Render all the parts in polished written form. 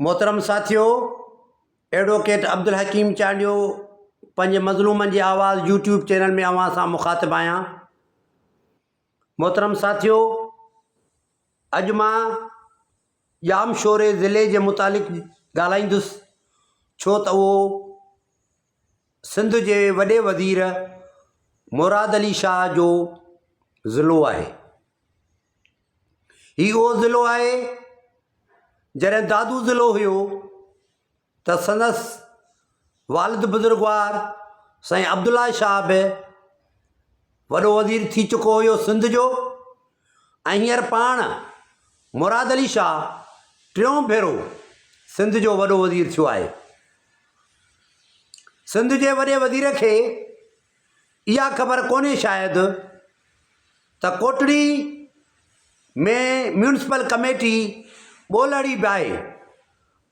मोहतरम साथियों, एडवोकेट अब्दुल हकीम चांडियो पंहिंजे मज़लूमनि जी आवाज़ यूट्यूब चैनल में अवां सां मुखातिब आहियां। मोहतरम साथियों, अॼु मां जाम शोरे ज़िले जे मुतालिक़ ॻाल्हाईंदुसि, छो त उहो सिंध जे वॾे वज़ीर मुराद अली शाह जो ज़िलो आहे। हीउ उहो ज़िलो आहे जॾहिं दादू ज़िलो हुयो त संदसि वालिद बुज़ुर्गवार साईं अब्दुल्ला शाह बि वॾो वज़ीर थी चुको हुयो सिंध जो, ऐं हींअर पाण मुराद अली शाह टियों भेरो सिंध जो वॾो वज़ीर थियो आहे। सिंध जे वॾे वज़ीर खे इहा ख़बर कोन्हे शायदि त कोटड़ी में म्यूनिसिपल कमेटी ॿोलड़ी बि आहे,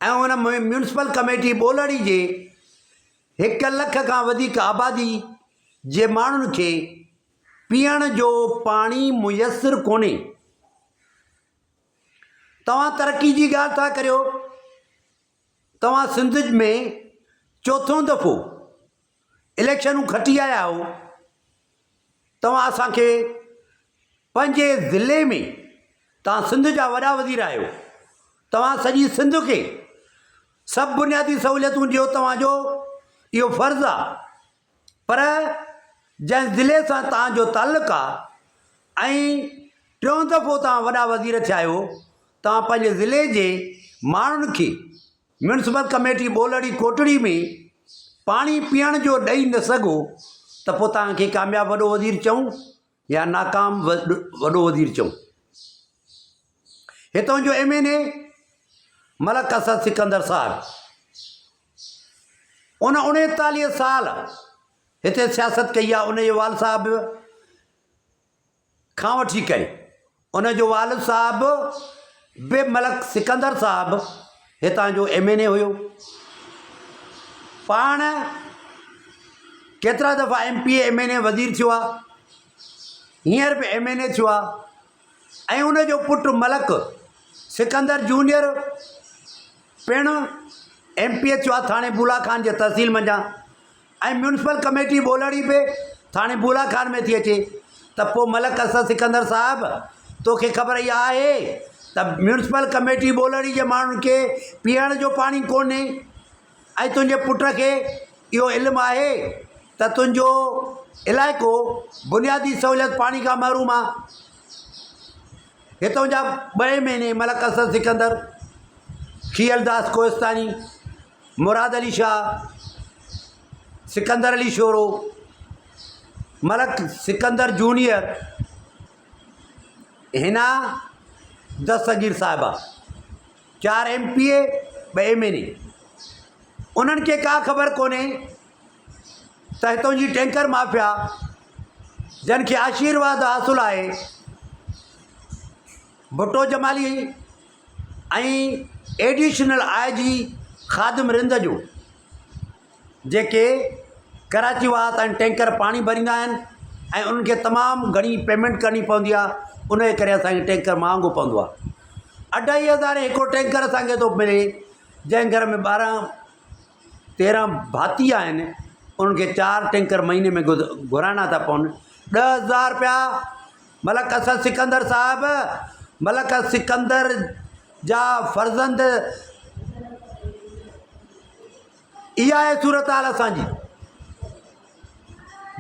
ऐं उन म्यूनिसिपल कमेटी ॿोलड़ी जे 1 लख खां वधीक आबादी जे माण्हुनि खे पीअण जो पाणी मुयसरु कोन्हे। तव्हां तरक़ी जी ॻाल्हि था करियो, तव्हां सिंध में चोथों दफ़ो इलेक्शनूं खटी आया आहियो, तव्हां असांखे पंहिंजे ज़िले में तव्हां सिंध जा वॾा वज़ीर आहियो, तव्हां सॼी सिंध खे सभु बुनियादी सहूलियतूं ॾियो, तव्हांजो इहो फ़र्ज़ु आहे। पर जंहिं ज़िले सां तव्हांजो तालुक़ु आहे ऐं टियों दफ़ो तव्हां वॾा वज़ीर थिया आहियो, तव्हां पंहिंजे ज़िले जे माण्हुनि खे म्यूनिसिपल कमेटी ॿोलड़ी कोटड़ी में पाणी पीअण जो ॾेई न सघो, त पोइ तव्हांखे कामयाबु वॾो वज़ीर चऊं या नाकाम वॾो वज़ीर चऊं। हितां जो MNA मलक असद सिकंदर साहब, उन 39 साल हिते सियासत कई आहे। उनजे वाल साहब खां वठी करे उनजो वालिद साहब बि मलक सिकंदर साहब हितां जो MNA हुयो। पाण केतिरा दफ़ा MPA MNA वज़ीर थियो आहे, हींअर बि MNA थियो आहे, ऐं उनजो पुटु मलक सिकंदर जूनियर पिणु MPA थियो आहे थाणे बूला खान जे तहसील मंझां, ऐं म्यूनिसिपल कमेटी ॿोलड़ी बि थाणे बूला खान में थी अचे। त पोइ मलक असद सिकंदर साहब, तोखे ख़बर इहा आहे त म्यूनिसिपल कमेटी ॿोलड़ी जे माण्हुनि खे पीअण जो पाणी कोन्हे, ऐं तुंहिंजे पुट खे इहो इल्मु आहे त तुंहिंजो इलाइक़ो बुनियादी सहूलियत पाणी खां महरूम आहे। हितां जा 2 महीने मलक असद सिकंदर, खियलदास कोहिस्तानी, मुराद अली शाह, सिकंदर अली शोरो, मलक सिकंदर जूनियर, हिना दस्तगीर साहिबा, 4 MPA 2 MNA, उन्हनि खे का ख़बर कोन्हे त हितां जी टैंकर माफ़िया जंहिंखे आशीर्वाद हासिलु आहे भुट्टो जमाली ऐं एडिशनल IG ख़ादिम रिंद जो, जेके कराची वात ऐं टैंकर पाणी भरींदा आहिनि ऐं उन्हनि खे तमामु घणी पेमेंट करणी पवंदी आहे, उनजे करे असांखे टैंकर महांगो पवंदो आहे। 2500 हिकिड़ो टैंकर असांखे थो मिले, जंहिं घर में 12-13 भाती आहिनि, उन्हनि खे 4 टैंकर महीने में घुराइणा था पवनि। 10,000 रुपया मलक असद सिकंदर साहब, मलक सिकंदर जा फर्ज़ंद, इहा आहे सूरत हाल असांजी।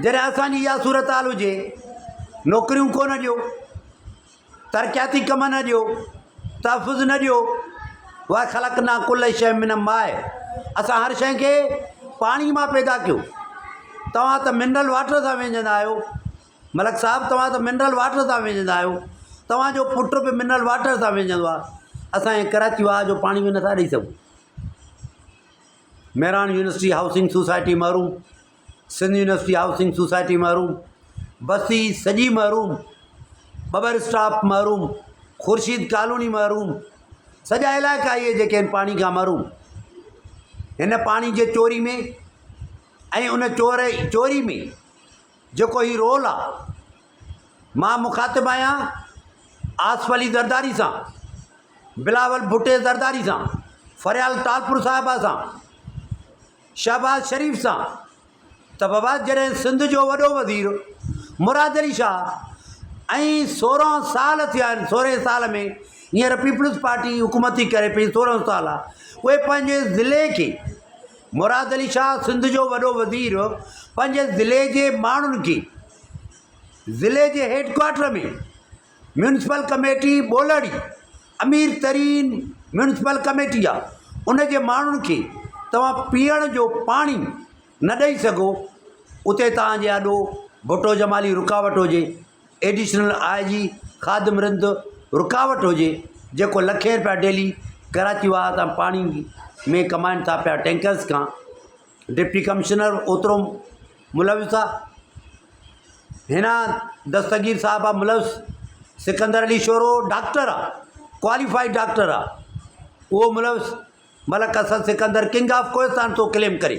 जॾहिं असांजी इहा सूरत हाल हुजे, नौकरियूं कोन ॾियो, तरक़ियाती कम न ॾियो, तहफ़ुज़ न ॾियो, वा ख़लक़ना कुल्ल शै मिन माए, असां हर शइ खे पाणी मां पैदा कयो। तव्हां त मिनरल वाटर सां विझंदा आहियो, मलक साहब तव्हां त मिनरल वाटर सां विझंदा आहियो, तव्हांजो पुटु बि मिनरल वाटर सां विझंदो आहे, असांजे कराची वाह जो पाणी बि नथा ॾेई सघूं। मेरान यूनिवर्सिटी हाउसिंग सोसाइटी महरूम, सिंध यूनिवर्सिटी हाउसिंग सोसाइटी महरूम, बस्ती सॼी महरूम, बबर स्टाफ महरूम, खुर्शीद कॉलोनी महरूम, सॼा इलाइक़ा इहे जेके आहिनि पाणी खां महरूम। हिन पाणी जे चोरी में ऐं उन चोरी में जेको ही रोल आहे, मां मुखातिब आहियां आसिफ अली ज़रदारी सां, बिलावल भुट्टे ज़रदारी सां, फरियाल तालपुर साहिबा सां, शहबाज शरीफ़ सां, त बाबा जॾहिं सिंध जो वॾो वज़ीर मुराद अली शाह ऐं 16 साल थिया आहिनि, 16 साल में हींअर पीपल्स पार्टी हुकूमती करे पई, 16 साल आहे, उहे पंहिंजे ज़िले खे, मुराद अली शाह सिंध जो वॾो वज़ीर पंहिंजे ज़िले जे माण्हुनि खे, ज़िले जे हेडक्वार्टर में म्यूनिसिपल कमेटी ॿोलड़ी अमीर तरीन म्यूनिसिपल कमेटी आहे, उन जे माण्हुनि खे तव्हां पीअण जो पाणी न ॾेई सघो, उते तव्हांजे आॾो भुट्टो जमाली रुकावट हुजे, एडिशनल IG खादिम रिंद रुकावट हुजे, जेको लखे रुपया डेली कराची वारा तव्हां पाणी में कमाइनि था पिया टैंकर्स खां। डिप्टी कमिश्नर ओतिरो मुलविस आहे, हिन दस्तगीर साहब आहे मुलविस, सिकंदर अली शोरो डॉक्टर आहे, क्वालिफाइड डॉक्टर आहे, उहो मुलविस, मलक असद सिकंदर किंग ऑफ कोहिस्तान थो क्लेम करे,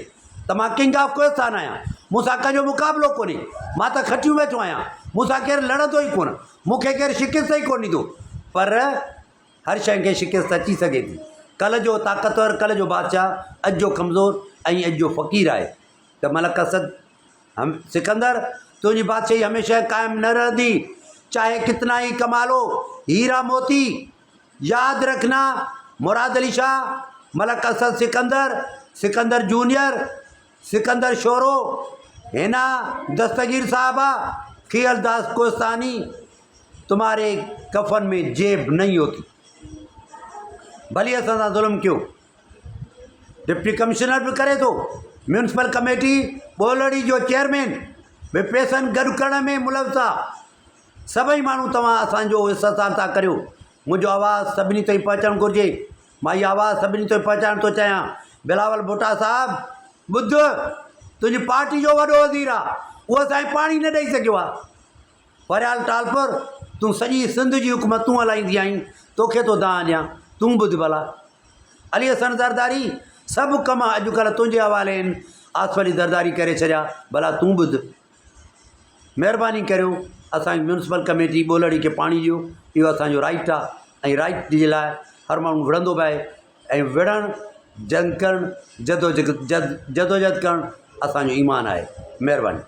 त मां किंग ऑफ कोहिस्तान आहियां, मूंसां कंहिंजो मुक़ाबिलो कोन्हे, मां त खटियूं वेठो आहियां, मूंसां केरु लड़ंदो ई कोन, मूंखे केरु शिकिस्त ई कोन ॾींदो, पर हर शइ खे शिकिस्त अची सघे थी। कल्ह जो ताक़तवर, कल्ह जो बादशाह, अॼु जो कमज़ोर ऐं अॼु जो फ़क़ीर आहे। त मलक असद सिकंदर, तुंहिंजी बादशाही हमेशह क़ाइमु न रहंदी, चाहे कितना ही कमा लो, हीरा मोती याद रखना। मुराद अली शाह, मलक असद सिकंदर, सिकंदर जूनियर, सिकंदर शोरो, हिना दस्तगीर साहबा, खियलदास कोस्तानी, तुम्हारे कफन में जेब नहीं होती। भली असां सां ज़ुल्म कयो, डिप्टी कमिश्नर बि करे थो, म्यूनिसिपल कमेटी ॿोलड़ी जो चेयरमैन बि पैसनि गॾु करण में मुलविस आहे। सभई माण्हू तव्हां असांजो इस्तहसार था करियो, मुंहिंजो आवाज़ु सभिनी ताईं पहुचणु घुरिजे, मां इहा आवाज़ु सभिनी ताईं पहुचाइण थो चाहियां। बिलावल भुट्टा साहिबु, ॿुध, तुंहिंजी पार्टी जो वॾो वज़ीर आहे, उहो असांखे पाणी न ॾेई सघियो आहे। फरियाल तालपुर, तूं सॼी सिंध जी हुकूमत तूं हलाईंदी आहीं, तोखे थो दान ॾियां, तूं ॿुध भला। अली हसन ज़रदारी, सभु कम अॼुकल्ह तुंहिंजे हवाले आहिनि, आसिफ अली ज़रदारी करे छॾिया, भला तूं ॿुध। महिरबानी करियो, असांजी म्यूनिसिपल कमेटी ॿोलड़ी खे पाणी ॾियो, इहो असांजो राइट आहे, ऐं राइट जे लाइ हर माण्हू विढ़ंदो बि आहे, ऐं विढ़णु, जंग करणु, जदोजहद करणु असांजो ईमान आहे। महिरबानी।